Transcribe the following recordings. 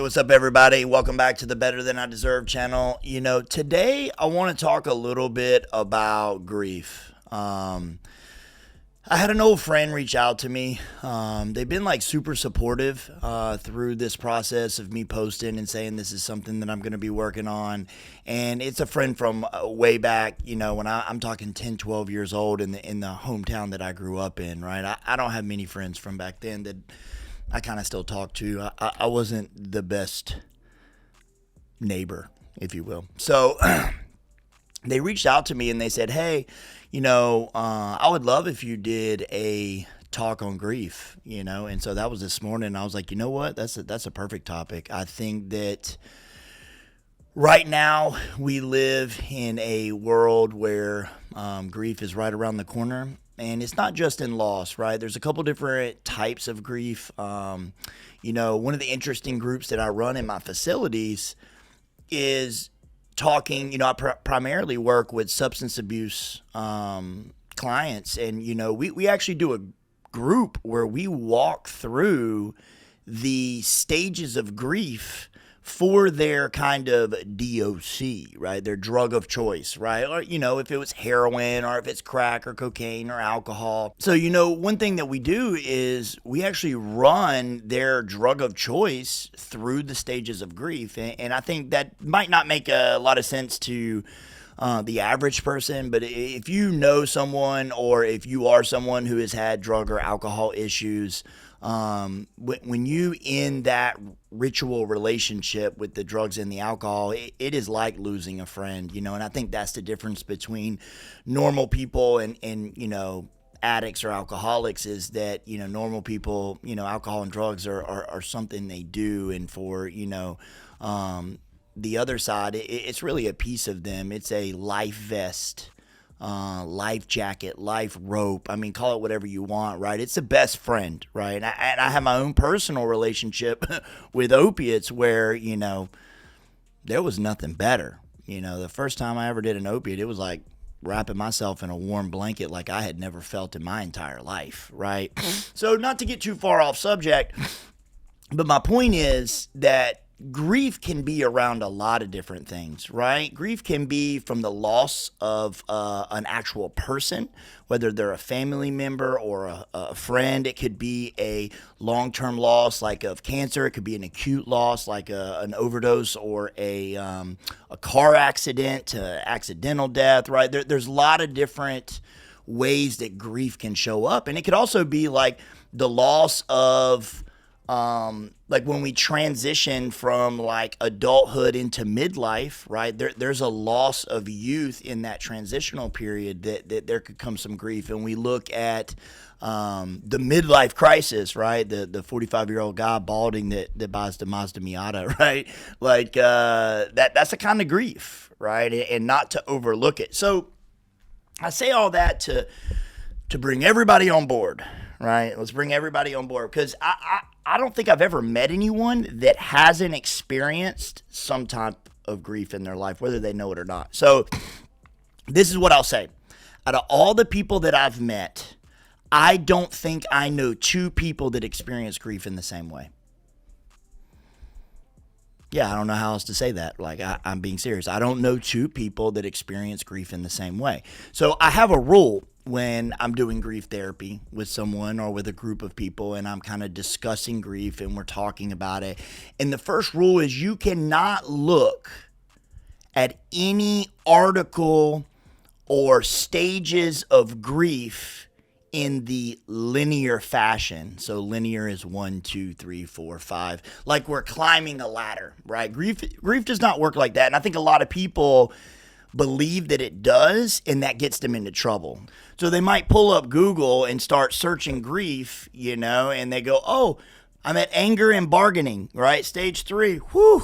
What's up, everybody? Welcome back to the Better Than I Deserve channel. Today I want to talk a little bit about grief. I had an old friend reach out to me. They've been super supportive through this process of me posting and saying this is something that I'm going to be working on. And it's a friend from way back, when I'm talking 10, 12 years old in the hometown that I grew up in, right? I don't have many friends from back then that I kind of still talk to. I wasn't the best neighbor, if you will. So they reached out to me and they said, hey, I would love if you did a talk on grief, and so that was this morning. I was like, you know what? That's a perfect topic. I think that right now we live in a world where grief is right around the corner. And it's not just in loss, right? There's a couple different types of grief. One of the interesting groups that I run in my facilities is talking, I primarily work with substance abuse clients. And, we actually do a group where we walk through the stages of grief for their kind of DOC, right? Their drug of choice, right? Or, if it was heroin or if it's crack or cocaine or alcohol. So, one thing that we do is we actually run their drug of choice through the stages of grief. And I think that might not make a lot of sense to the average person, but if you know someone or if you are someone who has had drug or alcohol issues, when you in that ritual relationship with the drugs and the alcohol, it is like losing a friend, and I think that's the difference between normal people and addicts or alcoholics is that, normal people, alcohol and drugs are something they do. And for, the other side, it's really a piece of them. It's a life vest, life jacket, life rope. I mean, call it whatever you want, right? It's the best friend, right? And I have my own personal relationship with opiates where, there was nothing better. The first time I ever did an opiate, it was like wrapping myself in a warm blanket like I had never felt in my entire life, right? So not to get too far off subject, but my point is that grief can be around a lot of different things, right? Grief can be from the loss of an actual person, whether they're a family member or a friend. It could be a long-term loss like of cancer. It could be an acute loss like an overdose or a car accident, accidental death, right? There's a lot of different ways that grief can show up. And it could also be like the loss of like when we transition from like adulthood into midlife, right? There's a loss of youth in that transitional period that there could come some grief. And we look at the midlife crisis, right? The 45-year-old guy balding that buys the Mazda Miata, right? Like that's a kind of grief, right? And not to overlook it. So I say all that to bring everybody on board, right? Let's bring everybody on board because I don't think I've ever met anyone that hasn't experienced some type of grief in their life, whether they know it or not. So this is what I'll say. Out of all the people that I've met, I don't think I know two people that experience grief in the same way. Yeah, I don't know how else to say that. Like, I'm being serious. I don't know two people that experience grief in the same way. So I have a rule when I'm doing grief therapy with someone or with a group of people and I'm kind of discussing grief and we're talking about it. And the first rule is you cannot look at any article or stages of grief in the linear fashion. So linear is 1, 2, 3, 4, 5. Like we're climbing a ladder, right? Grief does not work like that. And I think a lot of people believe that it does, and that gets them into trouble. So they might pull up Google and start searching grief, and they go, oh, I'm at anger and bargaining, right? Stage 3,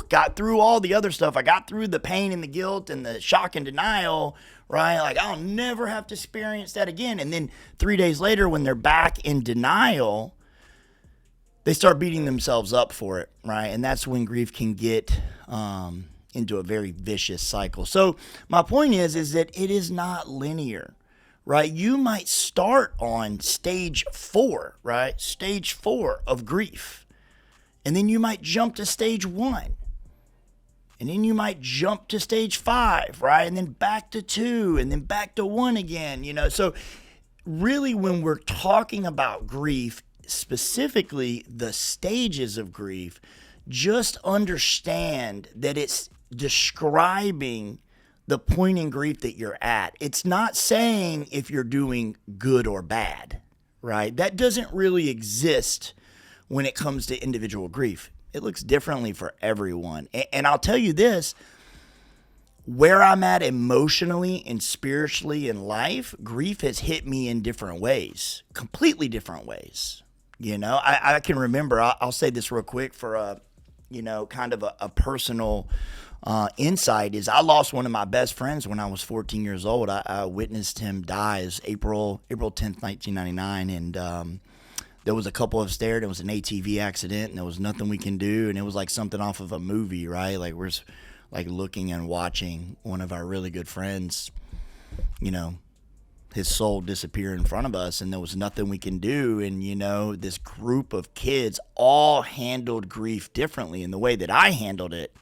got through all the other stuff. I got through the pain and the guilt and the shock and denial, right? Like, I'll never have to experience that again. And then 3 days later, when they're back in denial, they start beating themselves up for it, right? And that's when grief can get into a very vicious cycle. So my point is that it is not linear, right? You might start on stage 4, right? Stage 4 of grief. And then you might jump to stage 1. And then you might jump to stage 5, right? And then back to 2, and then back to 1 again, So really, when we're talking about grief, specifically the stages of grief, just understand that it's describing the point in grief that you're at. It's not saying if you're doing good or bad, right? That doesn't really exist when it comes to individual grief. It looks differently for everyone. And I'll tell you this, where I'm at emotionally and spiritually in life, grief has hit me in different ways, completely different ways. I can remember, I'll say this real quick for kind of a personal insight is I lost one of my best friends when I was 14 years old. I witnessed him die. It was April 10th, 1999, and there was a couple of us there. There was an ATV accident, and there was nothing we can do, and it was like something off of a movie, right? Like we're like looking and watching one of our really good friends, his soul disappear in front of us, and there was nothing we can do. And, this group of kids all handled grief differently. And the way that I handled it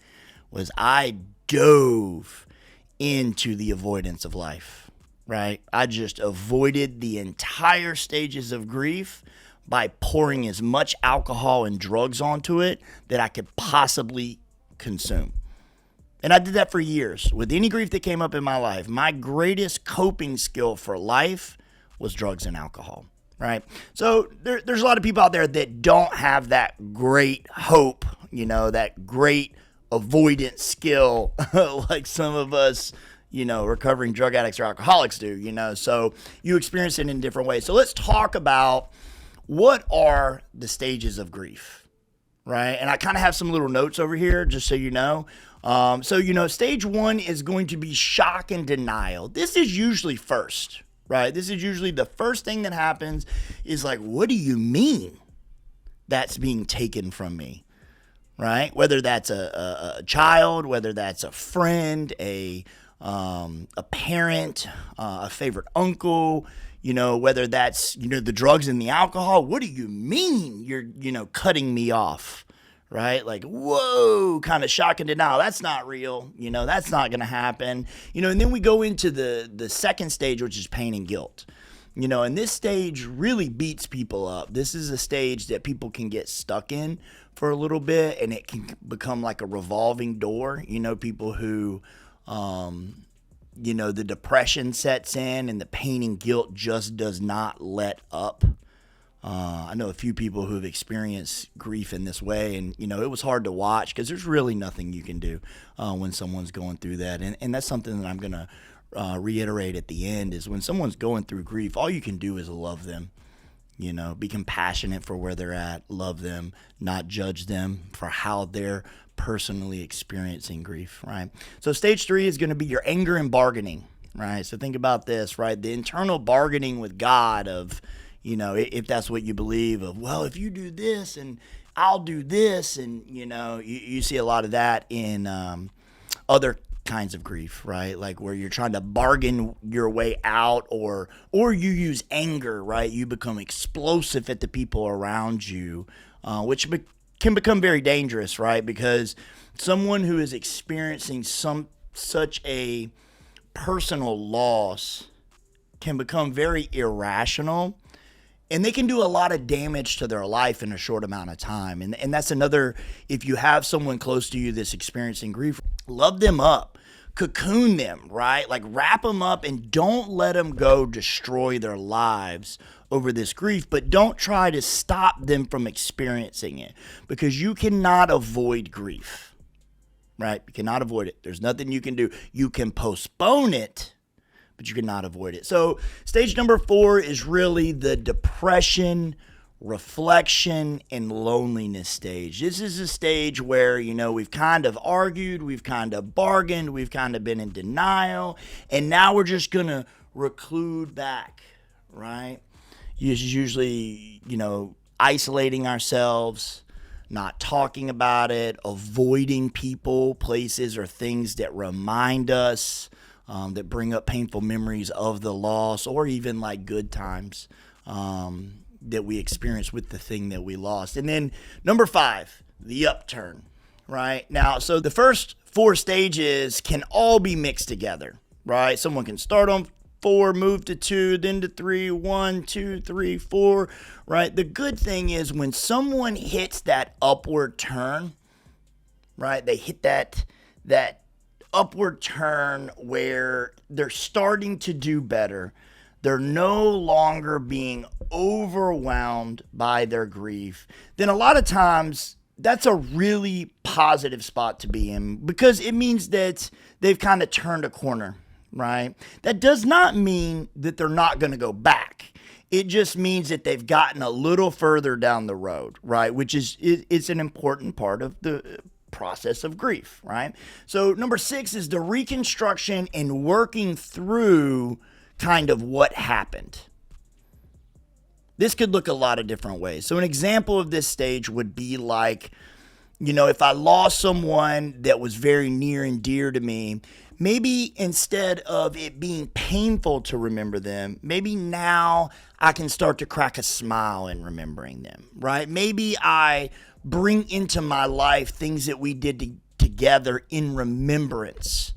was I dove into the avoidance of life, right? I just avoided the entire stages of grief by pouring as much alcohol and drugs onto it that I could possibly consume. And I did that for years. With any grief that came up in my life, my greatest coping skill for life was drugs and alcohol, right? So there's a lot of people out there that don't have that great hope, that great avoidance skill like some of us, recovering drug addicts or alcoholics do, So you experience it in different ways. So let's talk about what are the stages of grief, right? And I kind of have some little notes over here just so you know. Stage 1 is going to be shock and denial. This is usually first, right? This is usually the first thing that happens is like, what do you mean that's being taken from me, right? Whether that's a child, whether that's a friend, a parent, a favorite uncle, whether that's, the drugs and the alcohol. What do you mean you're, cutting me off? Right? Like, whoa, kind of shock and denial. That's not real. That's not going to happen. And then we go into the second stage, which is pain and guilt. And this stage really beats people up. This is a stage that people can get stuck in for a little bit, and it can become like a revolving door. People who, the depression sets in and the pain and guilt just does not let up. I know a few people who have experienced grief in this way, and it was hard to watch because there's really nothing you can do when someone's going through that, and that's something that I'm gonna reiterate at the end is when someone's going through grief, all you can do is love them. Be compassionate for where they're at, love them, not judge them for how they're personally experiencing grief, right? So stage 3 is going to be your anger and bargaining, right? So think about this, right? The internal bargaining with God of, if that's what you believe of, well, if you do this and I'll do this. And, you see a lot of that in other kinds of grief, right? Like where you're trying to bargain your way out or you use anger, right? You become explosive at the people around you, which can become very dangerous, right? Because someone who is experiencing such a personal loss can become very irrational, and they can do a lot of damage to their life in a short amount of time. And that's another, if you have someone close to you that's experiencing grief, love them up, cocoon them, right? Like wrap them up and don't let them go destroy their lives over this grief, but don't try to stop them from experiencing it because you cannot avoid grief, right? You cannot avoid it. There's nothing you can do. You can postpone it, but you cannot avoid it. So stage number 4 is really the depression, reflection, and loneliness stage. This is a stage where, we've kind of argued, we've kind of bargained, we've kind of been in denial, and now we're just going to reclude back, right? Usually, isolating ourselves, not talking about it, avoiding people, places, or things that remind us, that bring up painful memories of the loss, or even like good times that we experienced with the thing that we lost. And then number 5, the upturn, right? Now, so the first 4 stages can all be mixed together, right? Someone can start on 4, move to 2, then to 3, 1, 2, 3, 4, right? The good thing is when someone hits that upward turn, right? They hit that upward turn where they're starting to do better. They're no longer being overwhelmed by their grief. Then a lot of times that's a really positive spot to be in because it means that they've kind of turned a corner, right? That does not mean that they're not going to go back. It just means that they've gotten a little further down the road, right? Which is it's an important part of the process of grief, right? So number 6 is the reconstruction and working through kind of what happened. This could look a lot of different ways. So an example of this stage would be like, if I lost someone that was very near and dear to me, maybe instead of it being painful to remember them, maybe now I can start to crack a smile in remembering them, right? Maybe I bring into my life things that we did together in remembrance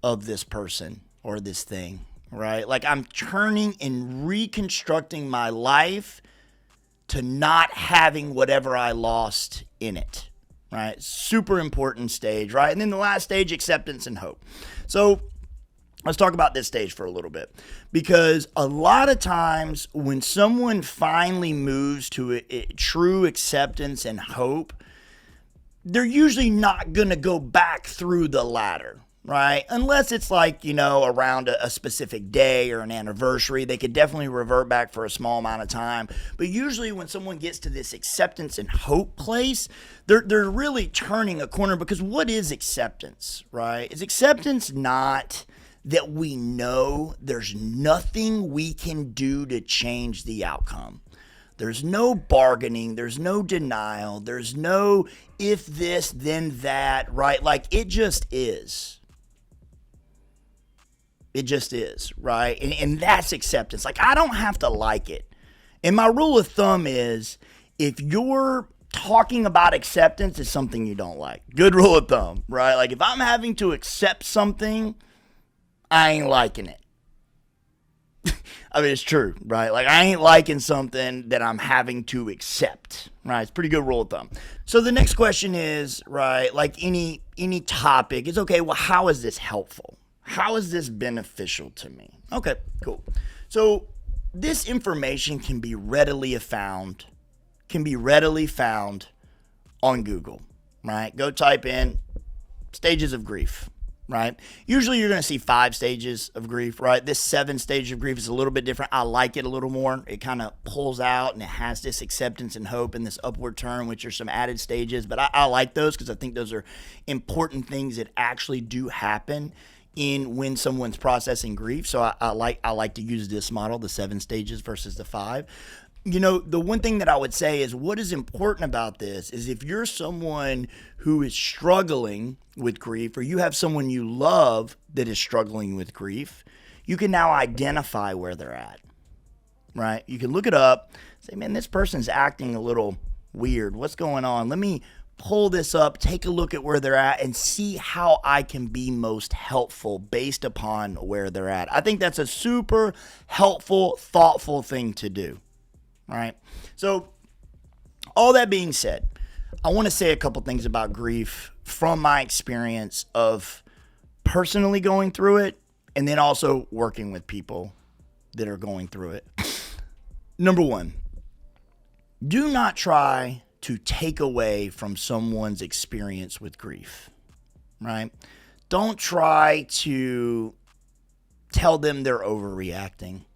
of this person or this thing, right? Like I'm turning and reconstructing my life to not having whatever I lost in it, right? Super important stage, right? And then the last stage, acceptance and hope. So let's talk about this stage for a little bit, because a lot of times when someone finally moves to a true acceptance and hope, they're usually not going to go back through the ladder, right? Unless it's like, around a specific day or an anniversary, they could definitely revert back for a small amount of time. But usually when someone gets to this acceptance and hope place, they're really turning a corner, because what is acceptance, right? Is acceptance not that we know there's nothing we can do to change the outcome? There's no bargaining, there's no denial, there's no if this, then that, right? Like it just is. It just is, right? And that's acceptance. Like I don't have to like it. And my rule of thumb is if you're talking about acceptance is something you don't like. Good rule of thumb, right? Like if I'm having to accept something, I ain't liking it. I mean, it's true, right? Like I ain't liking something that I'm having to accept, right? It's a pretty good rule of thumb. So the next question is, right, like any topic is, okay, well, how is this helpful? How is this beneficial to me? Okay, cool. So this information can be readily found on Google, right? Go type in stages of grief. Right? Usually you're going to see 5 stages of grief, right? This 7 stage of grief is a little bit different. I like it a little more. It kind of pulls out and it has this acceptance and hope and this upward turn, which are some added stages. But I like those because I think those are important things that actually do happen when someone's processing grief. So I like to use this model, the 7 stages versus the 5. The one thing that I would say is what is important about this is if you're someone who is struggling with grief, or you have someone you love that is struggling with grief, you can now identify where they're at, right? You can look it up, say, man, this person's acting a little weird. What's going on? Let me pull this up, take a look at where they're at, and see how I can be most helpful based upon where they're at. I think that's a super helpful, thoughtful thing to do. Right? So, all that being said, I want to say a couple things about grief from my experience of personally going through it and then also working with people that are going through it. Number 1, do not try to take away from someone's experience with grief, right? Don't try to tell them they're overreacting.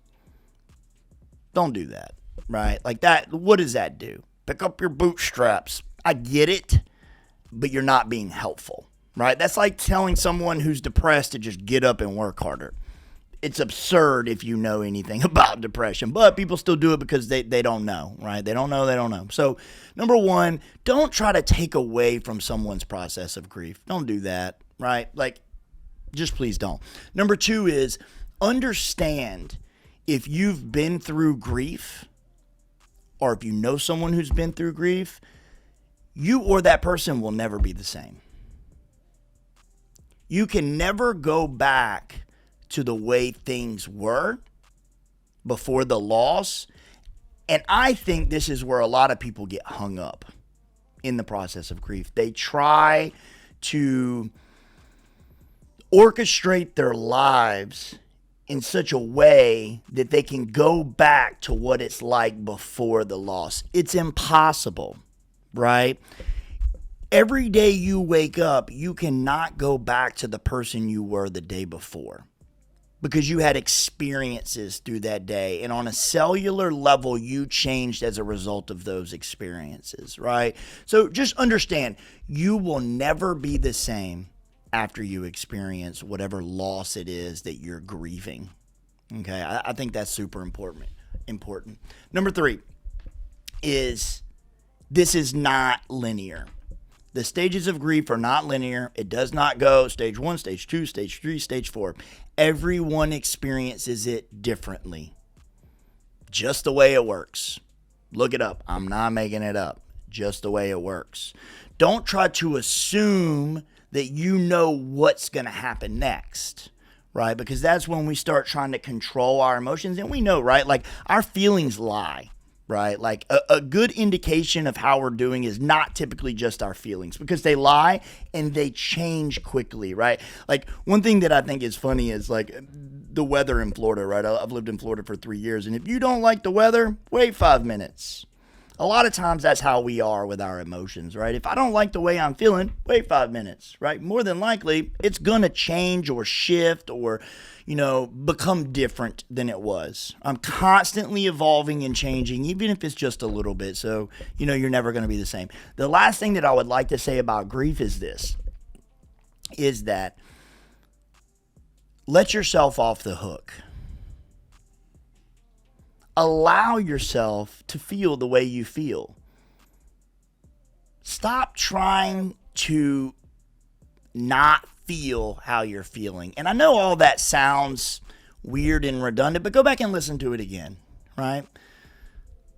Don't do that. Right? Like that, what does that do? Pick up your bootstraps. I get it, but you're not being helpful, right? That's like telling someone who's depressed to just get up and work harder. It's absurd if you know anything about depression, but people still do it because they don't know, right? They don't know. So, number 1, don't try to take away from someone's process of grief. Don't do that, right? Like, just please don't. Number 2 is understand if you've been through grief, or if you know someone who's been through grief, you or that person will never be the same. You can never go back to the way things were before the loss. And I think this is where a lot of people get hung up in the process of grief. They try to orchestrate their lives in such a way that they can go back to what it's like before the loss. It's impossible, right? Every day you wake up, you cannot go back to the person you were the day before because you had experiences through that day. And on a cellular level, you changed as a result of those experiences, right? So just understand, you will never be the same after you experience whatever loss it is that you're grieving. Okay, I think that's super important. Number 3 is this is not linear. The stages of grief are not linear. It does not go stage 1, stage 2, stage 3, stage 4. Everyone experiences it differently. Just the way it works. Look it up. I'm not making it up. Just the way it works. Don't try to assume that you know what's going to happen next, right? Because that's when we start trying to control our emotions. And we know, right? Like our feelings lie, right? Like a good indication of how we're doing is not typically just our feelings because they lie and they change quickly, right? Like one thing that I think is funny is like the weather in Florida, right? I've lived in Florida for 3 years. And if you don't like the weather, wait 5 minutes. A lot of times that's how we are with our emotions, right? If I don't like the way I'm feeling, wait 5 minutes, right? More than likely, it's going to change or shift or, become different than it was. I'm constantly evolving and changing, even if it's just a little bit. So, you're never going to be the same. The last thing that I would like to say about grief is this, is that let yourself off the hook. Allow yourself to feel the way you feel. Stop trying to not feel how you're feeling. And I know all that sounds weird and redundant, but go back and listen to it again, right?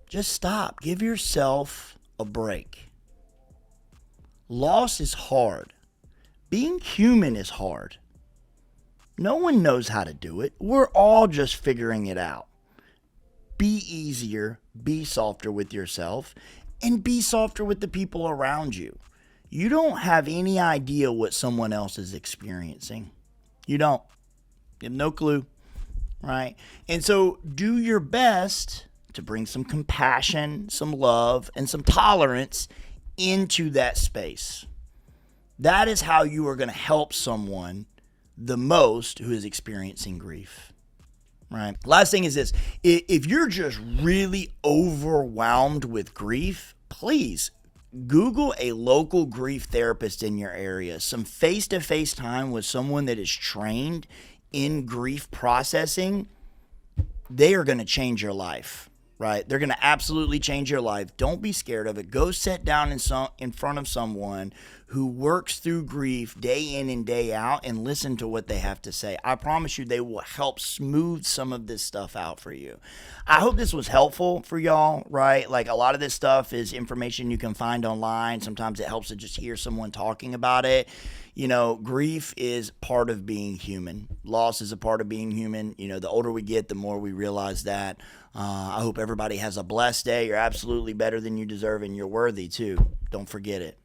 Just stop. Give yourself a break. Loss is hard. Being human is hard. No one knows how to do it. We're all just figuring it out. Be easier, be softer with yourself, and be softer with the people around you. You don't have any idea what someone else is experiencing. You don't. You have no clue, right? And so do your best to bring some compassion, some love, and some tolerance into that space. That is how you are going to help someone the most who is experiencing grief. Right. Last thing is this. If you're just really overwhelmed with grief, please Google a local grief therapist in your area. Some face-to-face time with someone that is trained in grief processing. They are going to change your life, right? They're going to absolutely change your life. Don't be scared of it. Go sit down in front of someone who works through grief day in and day out and listen to what they have to say. I promise you they will help smooth some of this stuff out for you. I hope this was helpful for y'all, right? Like a lot of this stuff is information you can find online. Sometimes it helps to just hear someone talking about it. Grief is part of being human. Loss is a part of being human. The older we get, the more we realize that. I hope everybody has a blessed day. You're absolutely better than you deserve and you're worthy too. Don't forget it.